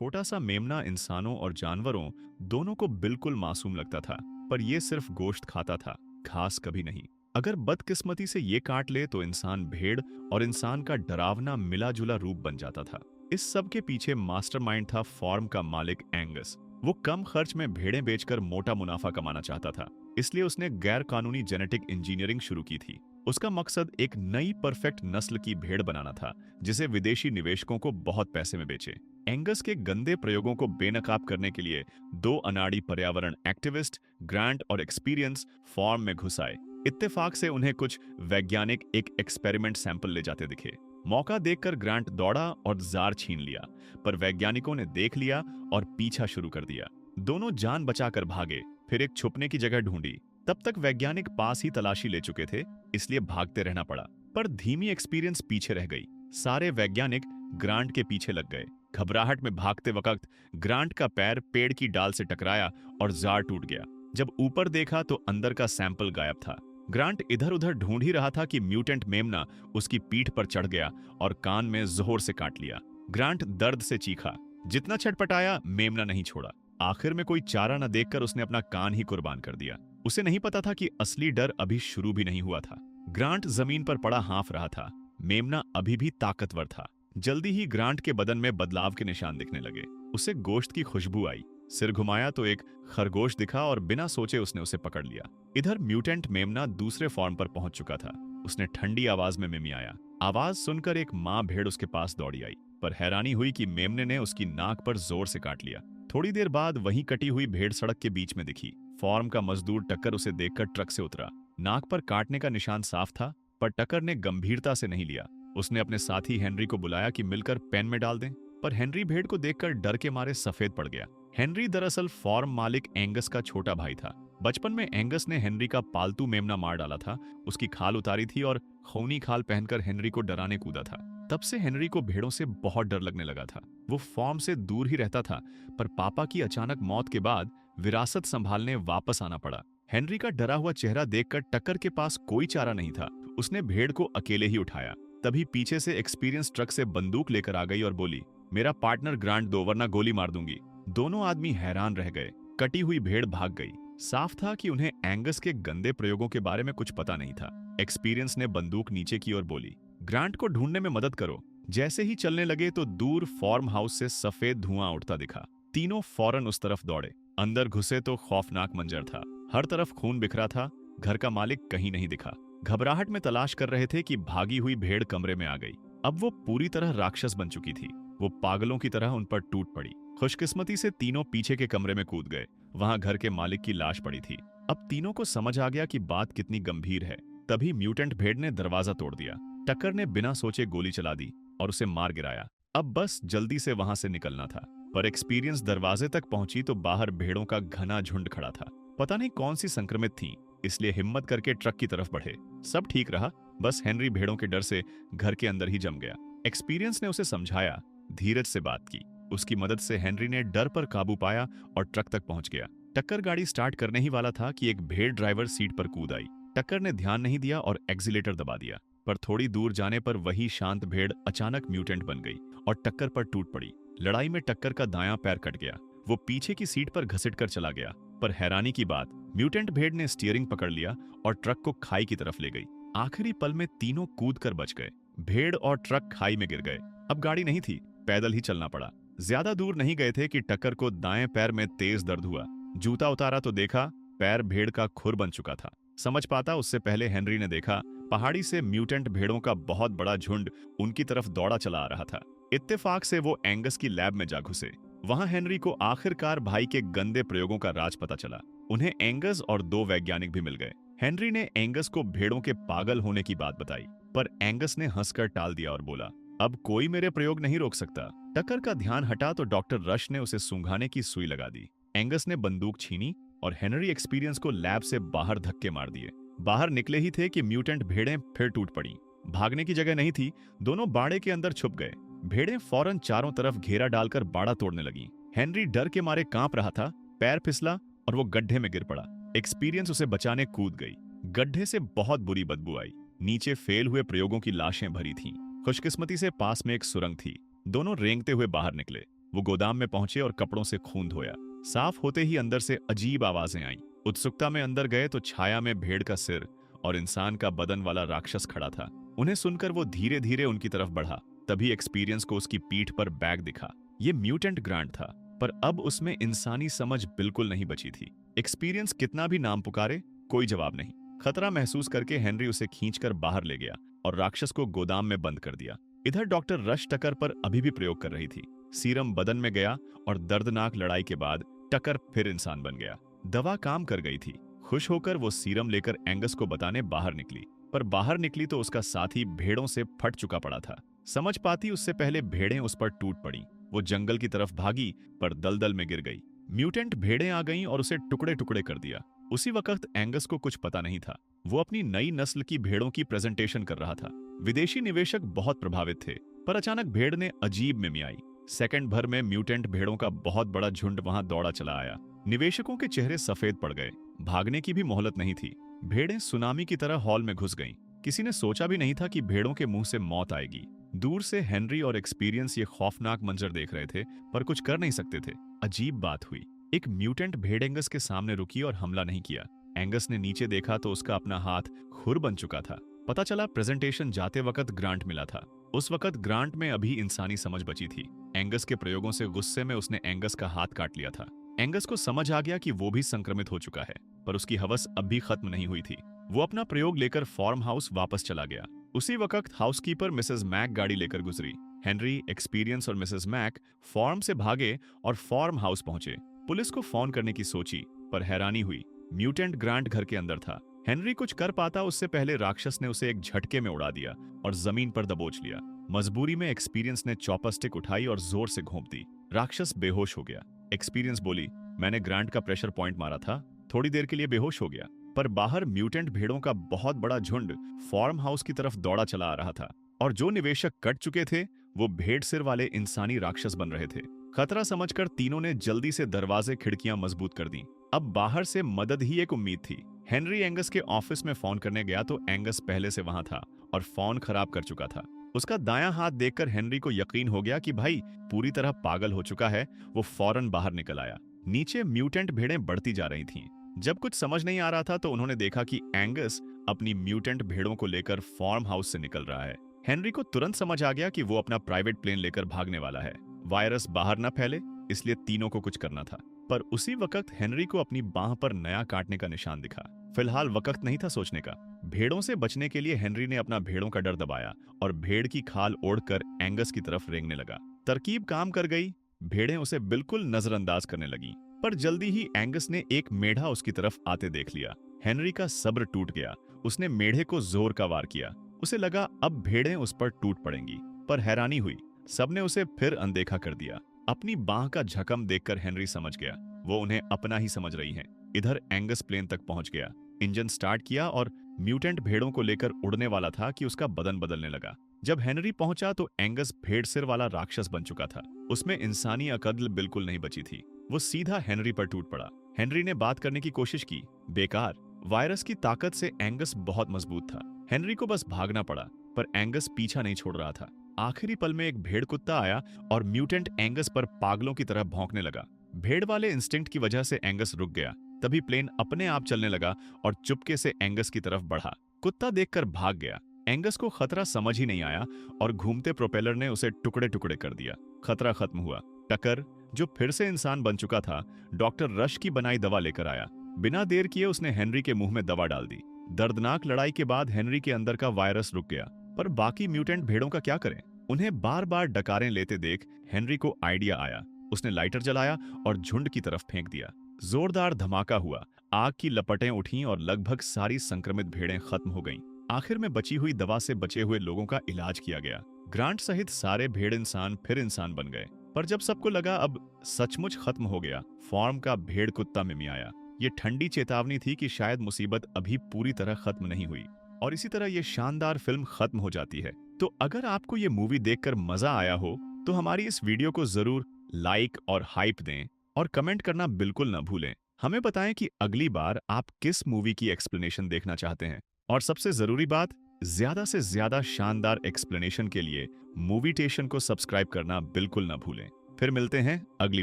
छोटा सा मेमना इंसानों और जानवरों दोनों को बिल्कुल मासूम लगता था, पर यह सिर्फ गोश्त खाता था, घास कभी नहीं। अगर बदकिस्मती से ये काट ले तो इंसान भेड़ और इंसान का डरावना मिला जुला रूप बन जाता था। इस सब के पीछे मास्टरमाइंड था फॉर्म का मालिक एंगस। वो कम खर्च में भेड़ें बेचकर मोटा मुनाफा कमाना चाहता था, इसलिए उसने गैर कानूनी जेनेटिक इंजीनियरिंग शुरू की थी। उसका मकसद एक नई परफेक्ट नस्ल की भेड़ बनाना था, जिसे विदेशी निवेशकों को बहुत पैसे में बेचे। एंगस के गंदे प्रयोगों को बेनकाब करने के लिए दो अनाड़ी पर्यावरण एक्टिविस्ट, ग्रांट और एक्सपीरियंस, फॉर्म में घुस आए। इत्तेफाक से उन्हें कुछ वैज्ञानिक एक एक्सपेरिमेंट सैंपल ले जाते दिखे। मौका देखकर ग्रांट दौड़ा और जार छीन लिया, पर वैज्ञानिकों ने देख लिया और पीछा शुरू कर दिया। दोनों जान बचाकर भागे, फिर एक छुपने की जगह ढूंढी। तब तक वैज्ञानिक पास ही तलाशी ले चुके थे, इसलिए भागते रहना पड़ा। पर धीमी एक्सपीरियंस पीछे रह गई। सारे वैज्ञानिक ग्रांट के पीछे लग गए। घबराहट में भागते वक्त ग्रांट का पैर पेड़ की डाल से टकराया और जार टूट गया। जब ऊपर देखा तो अंदर का सैंपल गायब था। ग्रांट इधर उधर ढूंढ ही रहा था कि म्यूटेंट मेमना उसकी पीठ पर चढ़ गया और कान में जोर से काट लिया। ग्रांट दर्द से चीखा। जितना छटपटाया, मेमना नहीं छोड़ा। आखिर में कोई चारा न देखकर उसने अपना कान ही कुर्बान कर दिया। उसे नहीं पता था कि असली डर अभी शुरू भी नहीं हुआ था। ग्रांट जमीन पर पड़ा हाँफ रहा था। मेमना अभी भी ताकतवर था। जल्दी ही ग्रांट के बदन में बदलाव के निशान दिखने लगे। उसे गोश्त की खुशबू आई। सिर घुमाया तो एक खरगोश दिखा और बिना सोचे उसने उसे पकड़ लिया। इधर म्यूटेंट मेमना दूसरे फॉर्म पर पहुंच चुका था। उसने ठंडी आवाज में मिमियाया। आवाज सुनकर एक माँ भेड़ उसके पास दौड़ी आई, पर हैरानी हुई कि मेमने ने उसकी नाक पर जोर से काट लिया। थोड़ी देर बाद वहीं कटी हुई भेड़ सड़क के बीच में दिखी। फॉर्म का मजदूर टक्कर उसे देखकर ट्रक से उतरा। नाक पर काटने का निशान साफ था, पर टक्कर ने गंभीरता से नहीं लिया। उसने अपने साथी हेनरी को बुलाया कि मिलकर पेन में डाल दें, पर हेनरी भेड़ को देखकर डर के मारे सफेद पड़ गया। हेनरी दरअसल फॉर्म मालिक एंगस का छोटा भाई था। बचपन में एंगस ने हेनरी का पालतू मेमना मार डाला था, उसकी खाल उतारी थी और खूनी खाल पहनकर हेनरी को डराने कूदा था। तब से हेनरी को भेड़ों से बहुत डर लगने लगा था। वो फॉर्म से दूर ही रहता था, पर पापा की अचानक मौत के बाद विरासत संभालने वापस आना पड़ा। हेनरी का डरा हुआ चेहरा देखकर टक्कर के पास कोई चारा नहीं था। उसने भेड़ को अकेले ही उठाया। तभी पीछे से एक्सपीरियंस ट्रक से बंदूक लेकर आ गई और बोली, मेरा पार्टनर ग्रांट दो वरना गोली मार दूंगी। दोनों आदमी हैरान रह गए। कटी हुई भेड़ भाग गई। साफ था कि उन्हें एंगस के गंदे प्रयोगों के बारे में कुछ पता नहीं था। एक्सपीरियंस ने बंदूक नीचे की और बोली, ग्रांट को ढूंढने में मदद करो। जैसे ही चलने लगे तो दूर फॉर्म हाउस से सफेद धुआं उठता दिखा। तीनों फौरन उस तरफ दौड़े। अंदर घुसे तो खौफनाक मंजर था। हर तरफ खून बिखरा था। घर का मालिक कहीं नहीं दिखा। घबराहट में तलाश कर रहे थे कि भागी हुई भेड़ कमरे में आ गई। अब वो पूरी तरह राक्षस बन चुकी थी। वो पागलों की तरह उन पर टूट पड़ी। खुशकिस्मती से तीनों पीछे के कमरे में कूद गए। वहां घर के मालिक की लाश पड़ी थी। अब तीनों को समझ आ गया कि बात कितनी गंभीर है। तभी म्यूटेंट भेड़ ने दरवाजा तोड़ दिया। टक्कर ने बिना सोचे गोली चला दी और उसे मार गिराया। अब बस जल्दी से वहां से निकलना था। पर एक्सपीरियंस दरवाजे तक पहुंची तो बाहर भेड़ों का घना झुंड खड़ा था। पता नहीं कौन सी संक्रमित थी, इसलिए हिम्मत करके ट्रक की तरफ बढ़े। सब ठीक रहा, बस हेनरी भेड़ों के डर से घर के अंदर ही जम गया। एक्सपीरियंस ने उसे समझाया, धीरज से बात की। उसकी मदद से हेनरी ने डर पर काबू पाया और ट्रक तक पहुंच गया। टक्कर गाड़ी स्टार्ट करने ही वाला था कि एक भेड़ ड्राइवर सीट पर कूद आई। टक्कर ने ध्यान नहीं दिया और एक्सीलेटर दबा दिया, पर थोड़ी दूर जाने पर वही शांत भेड़ अचानक म्यूटेंट बन गई और टक्कर पर टूट पड़ी। लड़ाई में टक्कर का दायां पैर कट गया। वो पीछे की सीट पर घसीट कर चला गया, पर हैरानी की बात, म्यूटेंट भेड़ ने स्टीयरिंग पकड़ लिया और ट्रक को खाई की तरफ ले गई। आखिरी पल में तीनों कूद कर बच गए। भेड़ और ट्रक खाई में गिर गए। अब गाड़ी नहीं थी, पैदल ही चलना पड़ा। ज्यादा दूर नहीं गए थे कि टक्कर को दाएं पैर में तेज दर्द हुआ। जूता उतारा तो देखा पैर भेड़ का खुर बन चुका था। समझ पाता उससे पहले हेनरी ने देखा पहाड़ी से म्यूटेंट भेड़ों का बहुत बड़ा झुंड उनकी तरफ दौड़ा चला आ रहा था। इत्तेफाक से वो एंगस की लैब में जा घुसे। वहां हेनरी को आखिरकार भाई के गंदे प्रयोगों का राज पता चला। उन्हें एंगस और दो वैज्ञानिक भी मिल गए। हेनरी ने एंगस को भेड़ों के पागल होने की बात बताई, पर एंगस ने हंसकर टाल दिया और बोला, अब कोई मेरे प्रयोग नहीं रोक सकता। टक्कर का ध्यान हटा तो डॉक्टर रश ने उसे सूंघाने की सुई लगा दी। एंगस ने बंदूक छीनी और हेनरी एक्सपीरियंस को लैब से बाहर धक्के मार दिए। बाहर निकले ही थे कि म्यूटेंट भेड़ें फिर टूट पड़ी। भागने की जगह नहीं थी, दोनों बाड़े के अंदर छुप गए। भेड़ें फौरन चारों तरफ घेरा डालकर बाड़ा तोड़ने लगी। हेनरी डर के मारे कांप रहा था। पैर फिसला और वो गड्ढे में गिर पड़ा। एक्सपीरियंस उसे बचाने कूद गई। गड्ढे से बहुत बुरी बदबू आई। नीचे फेल हुए प्रयोगों की लाशें भरी थीं। खुशकिस्मती से पास में एक सुरंग थी। दोनों रेंगते हुए बाहर निकले। वो गोदाम में पहुंचे और कपड़ों से खून धोया। साफ होते ही अंदर से अजीब आवाजें आईं। उत्सुकता में अंदर गए तो छाया में भेड़ का सिर और इंसान का बदन वाला राक्षस खड़ा था। उन्हें सुनकर वो धीरे धीरे उनकी तरफ बढ़ा। तभी एक्सपीरियंस को उसकी पीठ पर बैग दिखा। ये म्यूटेंट ग्रांट था, पर अब उसमें इंसानी समझ बिल्कुल नहीं बची थी। एक्सपीरियंस कितना भी नाम पुकारे, कोई जवाब नहीं। खतरा महसूस करके हेनरी उसे खींचकर बाहर ले गया और राक्षस को गोदाम में बंद कर दिया। इधर डॉक्टर रश टकर पर अभी भी प्रयोग कर रही थी। सीरम बदन में गया और दर्दनाक लड़ाई के बाद टकर फिर इंसान बन गया। दवा काम कर गई थी। खुश होकर वो सीरम लेकर एंगस को बताने बाहर निकली, पर बाहर निकली तो उसका साथी भेड़ों से फट चुका पड़ा था। समझ पाती उससे पहले भेड़ें उस पर टूट पड़ी। वो जंगल की तरफ भागी पर दलदल में गिर गई। म्यूटेंट भेड़ें आ गईं और उसे टुकड़े टुकड़े कर दिया। उसी वक्त एंगस को कुछ पता नहीं था। वो अपनी नई नस्ल की भेड़ों की प्रेजेंटेशन कर रहा था। विदेशी निवेशक बहुत प्रभावित थे, पर अचानक भेड़ ने अजीब मिमी आई। सेकंड भर में म्यूटेंट भेड़ों का बहुत बड़ा झुंड वहां दौड़ा चला आया। निवेशकों के चेहरे सफेद पड़ गए। भागने की भी मोहलत नहीं थी। भेड़ें सुनामी की तरह हॉल में घुस गईं। किसी ने सोचा भी नहीं था कि भेड़ों के मुंह से मौत आएगी। दूर से हेनरी और एक्सपीरियंस ये खौफनाक मंजर देख रहे थे, पर कुछ कर नहीं सकते थे। अजीब बात हुई। एक म्यूटेंट भेड़ एंगस के सामने रुकी और हमला नहीं किया। एंगस ने नीचे देखा तो उसका अपना हाथ खुर बन चुका था। पता चला प्रेजेंटेशन जाते वक्त ग्रांट मिला था। उस वक्त ग्रांट में अभी इंसानी समझ बची थी। एंगस के प्रयोगों से गुस्से में उसने एंगस का हाथ काट लिया था। एंगस को समझ आ गया कि वो भी संक्रमित हो चुका है, पर उसकी हवस अब भी खत्म नहीं हुई थी। वो अपना प्रयोग लेकर फार्म हाउस वापस चला गया। उसी वक्त हाउसकीपर मिसेस मैक गाड़ी लेकर गुजरी। हेनरी, एक्सपीरियंस और मिसेस मैक फार्म से भागे और फार्म हाउस पहुंचे। पुलिस को फोन करने की सोची, पर हैरानी हुई। म्यूटेंट ग्रांट घर के अंदर था। हेनरी कुछ कर पाता उससे पहले राक्षस ने उसे एक झटके में उड़ा दिया और जमीन पर दबोच लिया। मजबूरी में एक्सपीरियंस ने चॉपर स्टिक उठाई और जोर से घोंप दी। राक्षस बेहोश हो गया। एक्सपीरियंस बोली, मैंने ग्रांट का प्रेशर पॉइंट मारा था, थोड़ी देर के लिए बेहोश हो गया। पर बाहर म्यूटेंट भेड़ों का बहुत बड़ा झुंड फार्म हाउस की तरफ दौड़ा चला आ रहा था, और जो निवेशक कट चुके थे वो भेड़ सिर वाले इंसानी राक्षस बन रहे थे। खतरा समझकर तीनों ने जल्दी से दरवाजे खिड़कियां मजबूत कर दी। अब बाहर से मदद ही एक उम्मीद थी। हेनरी एंगस के ऑफिस में फोन करने गया तो एंगस पहले से वहां था और फोन खराब कर चुका था। उसका दायां हाथ देखकर हेनरी को यकीन हो गया कि भाई पूरी तरह पागल हो चुका है। वो फौरन बाहर निकल आया। नीचे म्यूटेंट भेड़ें बढ़ती जा रही थीं। जब कुछ समझ नहीं आ रहा था तो उन्होंने देखा कि एंगस अपनी म्यूटेंट भेड़ों को लेकर फार्म हाउस से निकल रहा है। हेनरी को तुरंत समझ आ गया कि वो अपना प्राइवेट प्लेन लेकर भागने वाला है। वायरस बाहर न फैले, इसलिए तीनों को कुछ करना था। पर उसी वक्त हेनरी को अपनी बांह पर नया काटने का निशान दिखा। फिलहाल वक्त नहीं था सोचने का। भेड़ों से बचने के लिए हेनरी ने अपना भेड़ों का डर दबाया और भेड़ की खाल ओढ़कर एंगस की तरफ रेंगने लगा। तरकीब काम कर गई। भेड़ें उसे बिल्कुल नजरअंदाज करने लगीं। पर जल्दी ही एंगस ने एक मेढ़ा उसकी तरफ आते देख लिया। हेनरी का सब्र टूट गया। उसने मेढ़े को जोर का वार किया। उसे लगा अब भेड़ें उस पर टूट पड़ेंगी, पर हैरानी हुई, सबने उसे फिर अनदेखा कर दिया। अपनी बांह का झकम देखकर हेनरी समझ गया वो उन्हें अपना ही समझ रही हैं। इधर एंगस प्लेन तक पहुंच गया। इंजन स्टार्ट किया और म्यूटेंट भेड़ों को लेकर उड़ने वाला था कि उसका बदन बदलने लगा। जब हेनरी पहुंचा तो एंगस भेड़ सिर वाला राक्षस बन चुका था। उसमें इंसानी अकद्र बिल्कुल नहीं बची थी। वो सीधा हेनरी पर टूट पड़ा। हेनरी ने बात करने की कोशिश की, बेकार। वायरस की ताकत से एंगस बहुत मजबूत था। हेनरी को बस भागना पड़ा, पर एंगस पीछा नहीं छोड़ रहा था। आखिरी पल में एक भेड़ कुत्ता आया और म्यूटेंट एंगस पर पागलों की तरह भौंकने लगा। भेड़ वाले इंस्टिंक्ट की वजह से एंगस रुक गया। तभी प्लेन अपने आप चलने लगा और चुपके से एंगस की तरफ बढ़ा। कुत्ता देखकर भाग गया। एंगस को खतरा समझ ही नहीं आया और घूमते प्रोपेलर ने उसे टुकड़े टुकड़े कर दिया। खतरा खत्म हुआ। टकर, जो फिर से इंसान बन चुका था, डॉक्टर रश की बनाई दवा लेकर आया। बिना देर किए उसने हेनरी के मुंह में दवा डाल दी। दर्दनाक लड़ाई के बाद हेनरी के अंदर का वायरस रुक गया, पर बाकी म्यूटेंट भेड़ों का क्या करें? उन्हें बार बार डकारें लेते देख हेनरी को आइडिया आया। उसने लाइटर जलाया और झुंड की तरफ फेंक दिया। जोरदार धमाका हुआ। आग की लपटें उठीं और लगभग सारी संक्रमित भेड़ें खत्म हो गईं। आखिर में बची हुई दवा से बचे हुए लोगों का इलाज किया गया। ग्रांट सहित सारे भेड़ इंसान फिर इंसान बन गए। पर जब सबको लगा अब सचमुच खत्म हो गया, फार्म का भेड़ कुत्ता मिमी आया। ये ठंडी चेतावनी थी कि शायद मुसीबत अभी पूरी तरह खत्म नहीं हुई। और इसी तरह ये शानदार फिल्म खत्म हो जाती है। तो अगर आपको ये मूवी देखकर मजा आया हो तो हमारी इस वीडियो को जरूर लाइक और हाइप दें और कमेंट करना बिल्कुल न भूलें। हमें बताएं कि अगली बार आप किस मूवी की एक्सप्लेनेशन देखना चाहते हैं। और सबसे जरूरी बात, ज्यादा से ज्यादा शानदार एक्सप्लेनेशन के लिए मूवीटेशन को सब्सक्राइब करना बिल्कुल न भूलें। फिर मिलते हैं अगली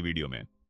वीडियो में।